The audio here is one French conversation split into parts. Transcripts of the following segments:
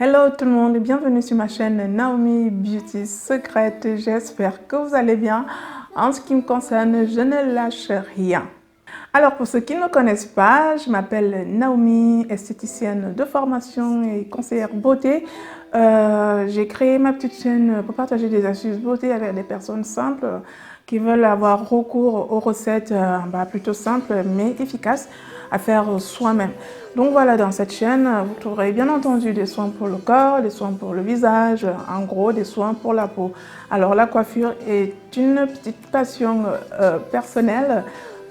Hello tout le monde et bienvenue sur ma chaîne Naomi Beauty Secrète. J'espère que vous allez bien. En ce qui me concerne, je ne lâche rien. Alors pour ceux qui ne me connaissent pas, je m'appelle Naomi, esthéticienne de formation et conseillère beauté. J'ai créé ma petite chaîne pour partager des astuces beauté avec des personnes simples qui veulent avoir recours aux recettes plutôt simples mais efficaces à faire soi-même. Donc voilà, dans cette chaîne, vous trouverez bien entendu des soins pour le corps, des soins pour le visage, en gros des soins pour la peau. Alors la coiffure est une petite passion personnelle.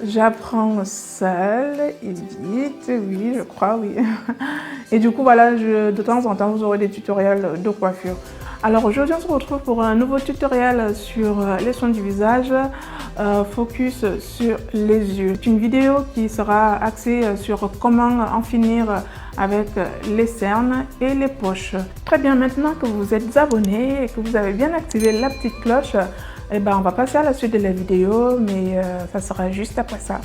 J'apprends seule et vite, oui, je crois, oui. Et du coup, voilà, de temps en temps, vous aurez des tutoriels de coiffure. Alors aujourd'hui, on se retrouve pour un nouveau tutoriel sur les soins du visage, focus sur les yeux. C'est une vidéo qui sera axée sur comment en finir avec les cernes et les poches. Très bien, maintenant que vous êtes abonné et que vous avez bien activé la petite cloche, on va passer à la suite de la vidéo, mais ça sera juste après ça.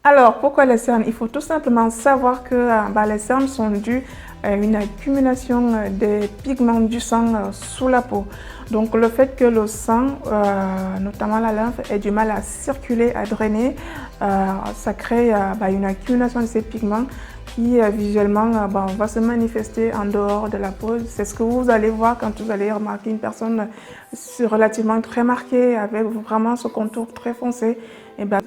Alors, pourquoi les cernes? Il faut tout simplement savoir que les cernes sont dues à une accumulation des pigments du sang sous la peau. Donc, le fait que le sang, notamment la lymphe, ait du mal à circuler, à drainer, ça crée une accumulation de ces pigments qui visuellement va se manifester en dehors de la peau. C'est ce que vous allez voir quand vous allez remarquer une personne relativement très marquée, avec vraiment ce contour très foncé.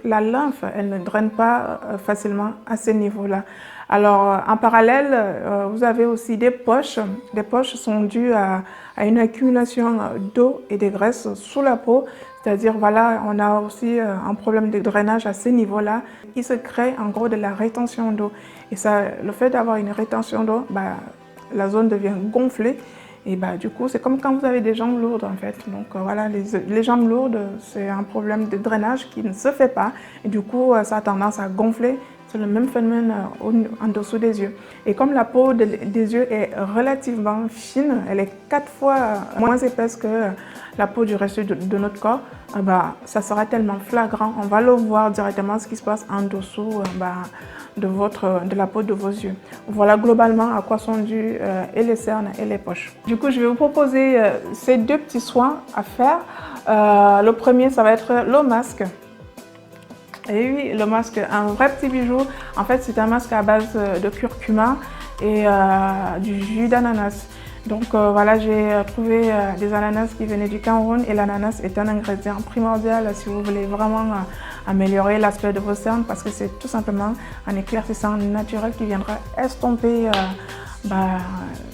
La lymphe, elle ne draine pas facilement à ce niveau-là. Alors, en parallèle, vous avez aussi des poches. Les poches sont dues à une accumulation d'eau et de graisse sous la peau. C'est-à-dire, voilà, on a aussi un problème de drainage à ce niveau-là. Il se crée en gros de la rétention d'eau. Et ça, le fait d'avoir une rétention d'eau, la zone devient gonflée. Et du coup, c'est comme quand vous avez des jambes lourdes en fait. Donc voilà, les jambes lourdes, c'est un problème de drainage qui ne se fait pas. Et du coup, ça a tendance à gonfler. C'est le même phénomène en dessous des yeux. Et comme la peau des yeux est relativement fine, elle est 4 fois moins épaisse que la peau du reste de notre corps, ça sera tellement flagrant. On va le voir directement ce qui se passe en dessous de la peau de vos yeux. Voilà globalement à quoi sont dus et les cernes et les poches. Du coup, je vais vous proposer ces deux petits soins à faire. Le premier, ça va être le masque. Et oui, le masque, un vrai petit bijou. En fait, c'est un masque à base de curcuma et du jus d'ananas. Donc voilà, j'ai trouvé des ananas qui venaient du Cameroun et l'ananas est un ingrédient primordial si vous voulez vraiment améliorer l'aspect de vos cernes, parce que c'est tout simplement un éclaircissant naturel qui viendra estomper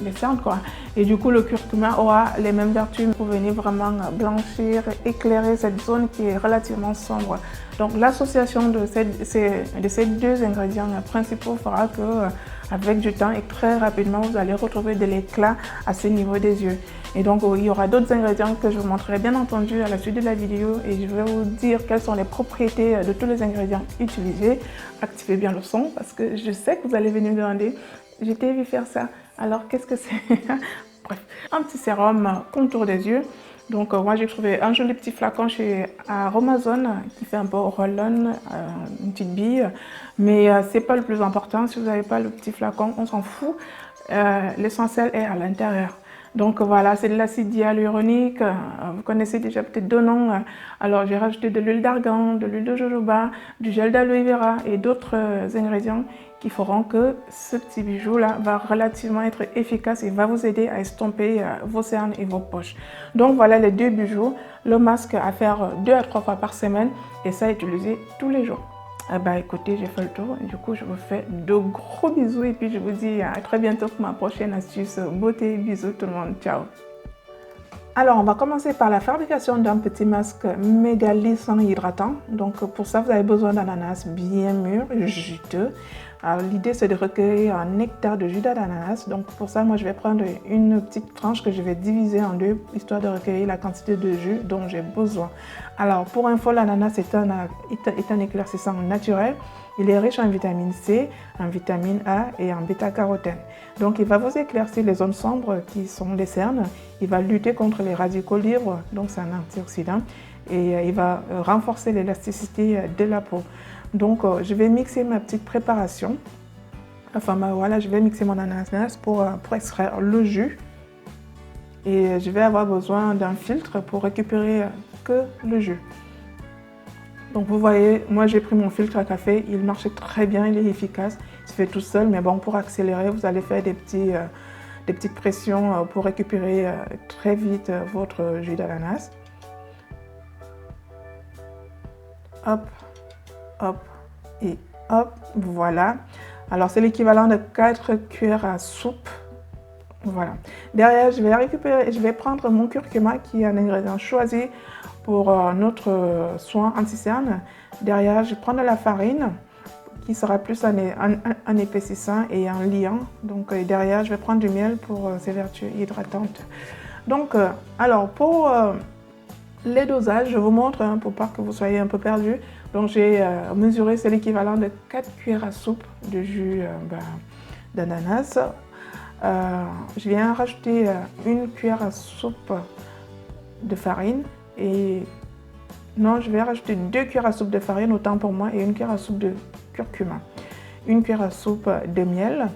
les cernes quoi. Et du coup, le curcuma aura les mêmes vertus pour venir vraiment blanchir, éclairer cette zone qui est relativement sombre. Donc l'association de ces deux ingrédients principaux fera que avec du temps et très rapidement, vous allez retrouver de l'éclat à ce niveau des yeux. Et donc, il y aura d'autres ingrédients que je vous montrerai bien entendu à la suite de la vidéo, et je vais vous dire quelles sont les propriétés de tous les ingrédients utilisés. Activez bien le son parce que je sais que vous allez venir me demander, je t'ai vu faire ça, alors qu'est-ce que c'est? Bref, un petit sérum contour des yeux. Donc moi j'ai trouvé un joli petit flacon chez Amazon qui fait un peu roll-on, une petite bille, mais c'est pas le plus important. Si vous n'avez pas le petit flacon, on s'en fout, l'essentiel est à l'intérieur. Donc voilà, c'est de l'acide hyaluronique, vous connaissez déjà peut-être deux noms. Alors j'ai rajouté de l'huile d'argan, de l'huile de jojoba, du gel d'aloe vera et d'autres ingrédients qui feront que ce petit bijou là va relativement être efficace et va vous aider à estomper vos cernes et vos poches. Donc voilà les deux bijoux, le masque à faire 2 à 3 fois par semaine et ça à utiliser tous les jours. Écoutez, j'ai fait le tour, du coup je vous fais de gros bisous et puis je vous dis à très bientôt pour ma prochaine astuce beauté. Bisous tout le monde, ciao. Alors, on va commencer par la fabrication d'un petit masque méga lissant et hydratant. Donc, pour ça, vous avez besoin d'ananas bien mûr, juteux. L'idée, c'est de recueillir un nectar de jus d'ananas. Donc, pour ça, moi, je vais prendre une petite tranche que je vais diviser en deux, histoire de recueillir la quantité de jus dont j'ai besoin. Alors, pour info, l'ananas est un éclaircissant naturel. Il est riche en vitamine C, en vitamine A et en bêta-carotène. Donc il va vous éclaircir les zones sombres qui sont les cernes. Il va lutter contre les radicaux libres, donc c'est un antioxydant. Et il va renforcer l'élasticité de la peau. Donc je vais mixer ma petite préparation. Enfin voilà, je vais mixer mon ananas pour extraire le jus. Et je vais avoir besoin d'un filtre pour récupérer que le jus. Donc vous voyez, moi j'ai pris mon filtre à café, il marche très bien, il est efficace, il se fait tout seul, mais bon, pour accélérer, vous allez faire des petites pressions pour récupérer très vite votre jus d'ananas. Hop, hop et hop, voilà. Alors c'est l'équivalent de 4 cuillères à soupe. Voilà. Derrière, je vais prendre mon curcuma qui est un ingrédient choisi pour notre soin anti-cerne. Derrière, je prends de la farine qui sera plus en épaississant et en liant. Donc derrière, je vais prendre du miel pour ses vertus hydratantes. Donc, alors pour les dosages, je vous montre pour pas que vous soyez un peu perdu. Donc j'ai mesuré, c'est l'équivalent de 4 cuillères à soupe de jus d'ananas. Je viens rajouter une cuillère à soupe de farine et non, je vais rajouter 2 cuillères à soupe de farine, autant pour moi, et une cuillère à soupe de curcuma, une cuillère à soupe de miel.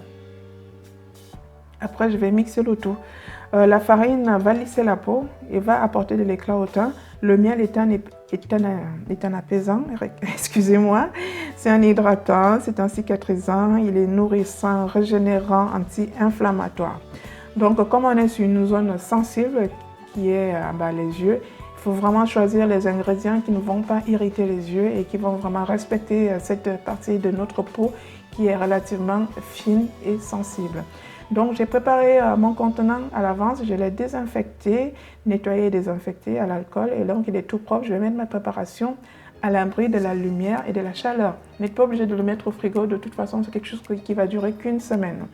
Après, je vais mixer le tout. La farine va lisser la peau et va apporter de l'éclat au teint. Le miel est un apaisant, excusez-moi. C'est un hydratant, c'est un cicatrisant, il est nourrissant, régénérant, anti-inflammatoire. Donc, comme on est sur une zone sensible qui est les yeux, il faut vraiment choisir les ingrédients qui ne vont pas irriter les yeux et qui vont vraiment respecter cette partie de notre peau qui est relativement fine et sensible. Donc j'ai préparé mon contenant à l'avance, je l'ai désinfecté, nettoyé et désinfecté à l'alcool et donc il est tout propre. Je vais mettre ma préparation à l'abri de la lumière et de la chaleur. Vous n'êtes pas obligé de le mettre au frigo, de toute façon c'est quelque chose qui va durer qu'une semaine.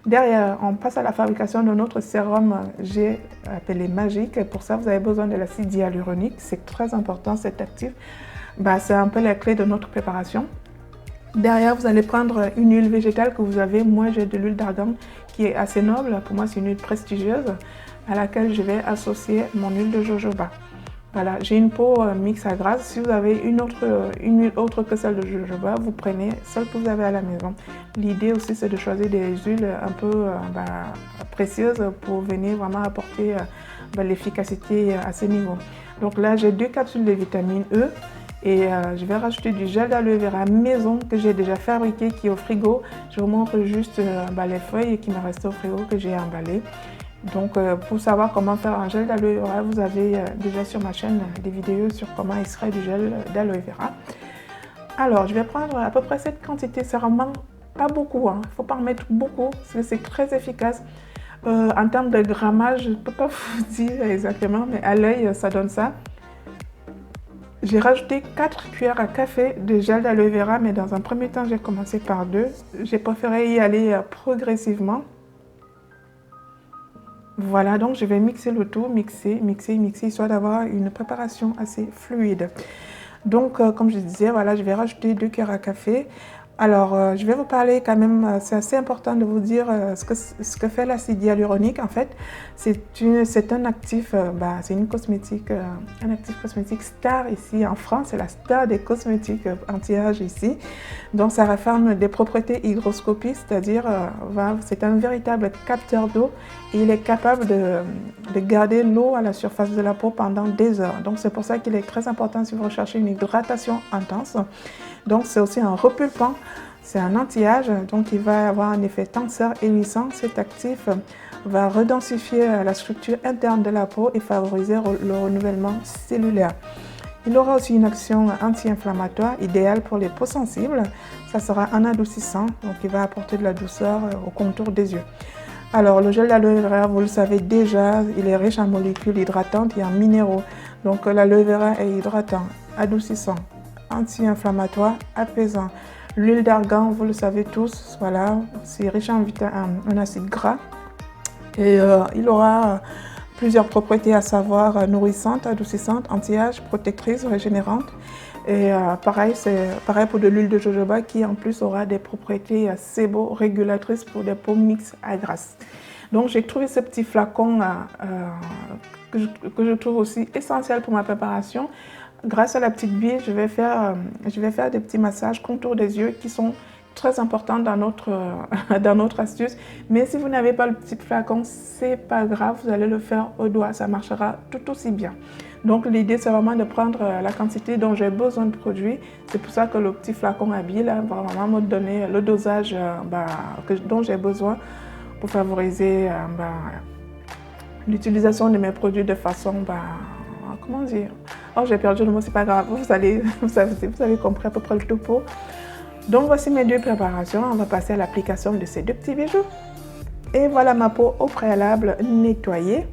Derrière, on passe à la fabrication de notre sérum, j'ai appelé Magique. Pour ça, vous avez besoin de l'acide hyaluronique, c'est très important, c'est actif. C'est un peu la clé de notre préparation. Derrière, vous allez prendre une huile végétale que vous avez. Moi, j'ai de l'huile d'argan qui est assez noble. Pour moi, c'est une huile prestigieuse à laquelle je vais associer mon huile de jojoba. Voilà, j'ai une peau mixte à grasse. Si vous avez une huile autre que celle de jojoba, vous prenez celle que vous avez à la maison. L'idée aussi, c'est de choisir des huiles un peu précieuses pour venir vraiment apporter l'efficacité à ce niveau. Donc là, j'ai 2 capsules de vitamine E. Et je vais rajouter du gel d'aloe vera maison que j'ai déjà fabriqué, qui est au frigo. Je vous montre juste les feuilles qui me restent au frigo que j'ai emballées. Donc pour savoir comment faire un gel d'aloe vera, vous avez déjà sur ma chaîne des vidéos sur comment extraire du gel d'aloe vera. Alors je vais prendre à peu près cette quantité, c'est vraiment pas beaucoup, il ne faut pas en mettre beaucoup parce que c'est très efficace. En termes de grammage, je ne peux pas vous dire exactement, mais à l'œil ça donne ça. J'ai rajouté 4 cuillères à café de gel d'aloe vera, mais dans un premier temps, j'ai commencé par 2. J'ai préféré y aller progressivement. Voilà, donc je vais mixer le tout, mixer, histoire d'avoir une préparation assez fluide. Donc, comme je disais, voilà, je vais rajouter 2 cuillères à café. Alors, je vais vous parler quand même, c'est assez important de vous dire ce que fait l'acide hyaluronique. En fait, c'est un actif, c'est une cosmétique, un actif cosmétique star ici en France. C'est la star des cosmétiques anti-âge ici. Donc, ça renferme des propriétés hygroscopiques, c'est-à-dire, c'est un véritable capteur d'eau et il est capable de garder l'eau à la surface de la peau pendant des heures. Donc, c'est pour ça qu'il est très important si vous recherchez une hydratation intense. Donc, c'est aussi un repulpant, c'est un anti-âge, donc il va avoir un effet tenseur et lissant. Cet actif va redensifier la structure interne de la peau et favoriser le renouvellement cellulaire. Il aura aussi une action anti-inflammatoire idéale pour les peaux sensibles. Ça sera un adoucissant, donc il va apporter de la douceur au contour des yeux. Alors, le gel d'aloe vera, vous le savez déjà, il est riche en molécules hydratantes et en minéraux. Donc, l'aloe vera est hydratant, adoucissant, anti-inflammatoire, apaisant. L'huile d'argan, vous le savez tous, voilà, c'est riche en acide gras. Et il aura plusieurs propriétés à savoir nourrissante, adoucissante, anti-âge, protectrice, régénérante. Et pareil, c'est pareil pour de l'huile de jojoba qui en plus aura des propriétés séborégulatrices pour des peaux mixtes à grasse. Donc j'ai trouvé ce petit flacon que je trouve aussi essentiel pour ma préparation. Grâce à la petite bille, je vais faire des petits massages contour des yeux qui sont très importants dans notre astuce. Mais si vous n'avez pas le petit flacon, c'est pas grave, vous allez le faire au doigt, ça marchera tout aussi bien. Donc l'idée c'est vraiment de prendre la quantité dont j'ai besoin de produit. C'est pour ça que le petit flacon à billes va vraiment me donner le dosage dont j'ai besoin pour favoriser l'utilisation de mes produits de façon, comment dire? Oh, j'ai perdu le mot, c'est pas grave, vous avez compris à peu près le topo. Donc voici mes deux préparations, on va passer à l'application de ces deux petits bijoux. Et voilà ma peau au préalable nettoyée.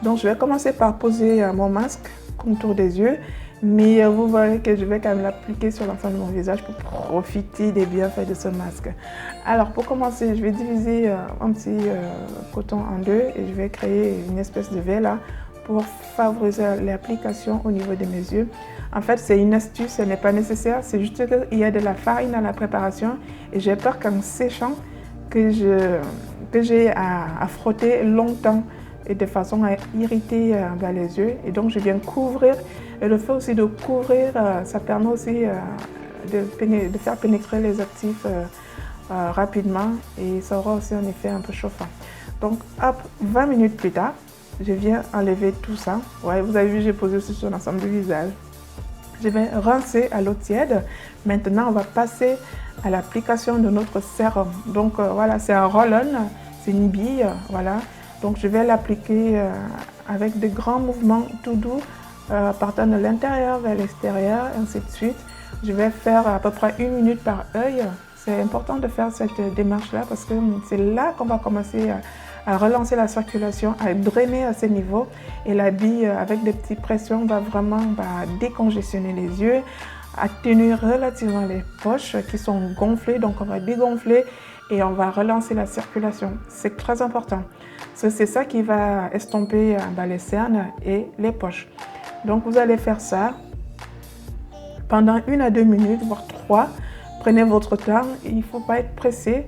Donc je vais commencer par poser mon masque contour des yeux, mais vous voyez que je vais quand même l'appliquer sur l'ensemble de mon visage pour profiter des bienfaits de ce masque. Alors pour commencer, je vais diviser un petit coton en deux et je vais créer une espèce de V là pour favoriser l'application au niveau de mes yeux. En fait, c'est une astuce, ce n'est pas nécessaire, c'est juste qu'il y a de la farine à la préparation et j'ai peur qu'en séchant, que j'ai à frotter longtemps et de façon à irriter les yeux. Et donc, je viens couvrir. Et le fait aussi de couvrir, ça permet aussi de faire pénétrer les actifs rapidement et ça aura aussi un effet un peu chauffant. Donc, hop, 20 minutes plus tard, je viens enlever tout ça. Ouais, vous avez vu, j'ai posé aussi sur l'ensemble du visage. Je vais rincer à l'eau tiède. Maintenant, on va passer à l'application de notre sérum. Donc, voilà, c'est un roll-on, c'est une bille, voilà. Donc, je vais l'appliquer avec de grands mouvements tout doux, partant de l'intérieur vers l'extérieur, ainsi de suite. Je vais faire à peu près 1 minute par œil. C'est important de faire cette démarche-là parce que c'est là qu'on va commencer à relancer la circulation, à drainer à ces niveaux. Et la bille, avec des petites pressions, va vraiment décongestionner les yeux, atténuer relativement les poches qui sont gonflées. Donc, on va dégonfler et on va relancer la circulation. C'est très important. C'est ça qui va estomper les cernes et les poches. Donc, vous allez faire ça pendant 1 à 2 minutes, voire 3. Prenez votre temps, il ne faut pas être pressé.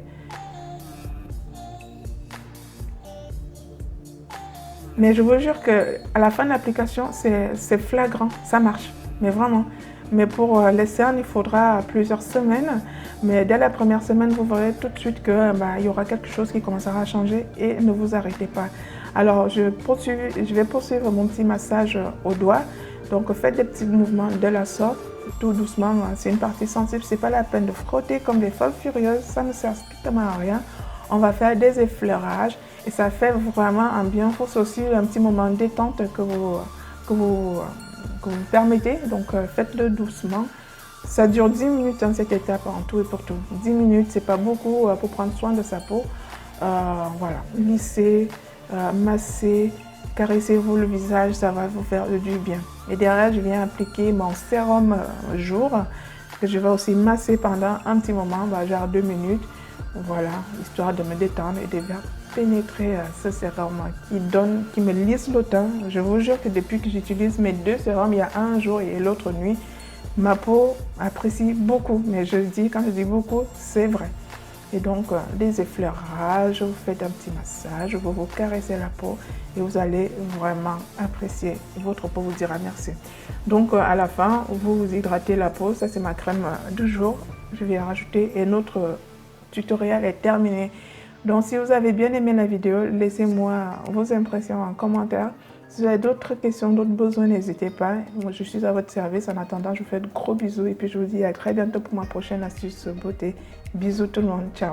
Mais je vous jure qu'à la fin de l'application, c'est flagrant, ça marche, mais vraiment. Mais pour les cernes, il faudra plusieurs semaines. Mais dès la première semaine, vous verrez tout de suite qu'il y aura quelque chose qui commencera à changer et ne vous arrêtez pas. Alors, je vais poursuivre mon petit massage au doigt. Donc, faites des petits mouvements de la sorte, tout doucement. C'est une partie sensible, ce n'est pas la peine de frotter comme des folles furieuses, ça ne sert strictement à rien. On va faire des effleurages et ça fait vraiment un bien. Il faut aussi un petit moment de détente que vous permettez. Donc, faites-le doucement. Ça dure 10 minutes cette étape en tout et pour tout. 10 minutes, c'est pas beaucoup pour prendre soin de sa peau. Voilà, lissez, massez, caressez-vous le visage, ça va vous faire du bien. Et derrière, je viens appliquer mon sérum jour que je vais aussi masser pendant un petit moment, genre 2 minutes. Voilà, histoire de me détendre et de faire pénétrer ce sérum qui me lisse le teint. Je vous jure que depuis que j'utilise mes deux sérums, il y a un jour et l'autre nuit, ma peau apprécie beaucoup. Mais quand je dis beaucoup, c'est vrai. Et donc, des effleurages, vous faites un petit massage, vous caressez la peau et vous allez vraiment apprécier. Votre peau vous dira merci. Donc, à la fin, vous hydratez la peau. Ça, c'est ma crème du jour. Je vais rajouter et notre tutoriel est terminé. Donc, si vous avez bien aimé la vidéo, laissez-moi vos impressions en commentaire. Si vous avez d'autres questions, d'autres besoins, n'hésitez pas. Moi, je suis à votre service. En attendant, je vous fais de gros bisous et puis je vous dis à très bientôt pour ma prochaine astuce beauté. Bisous tout le monde. Ciao.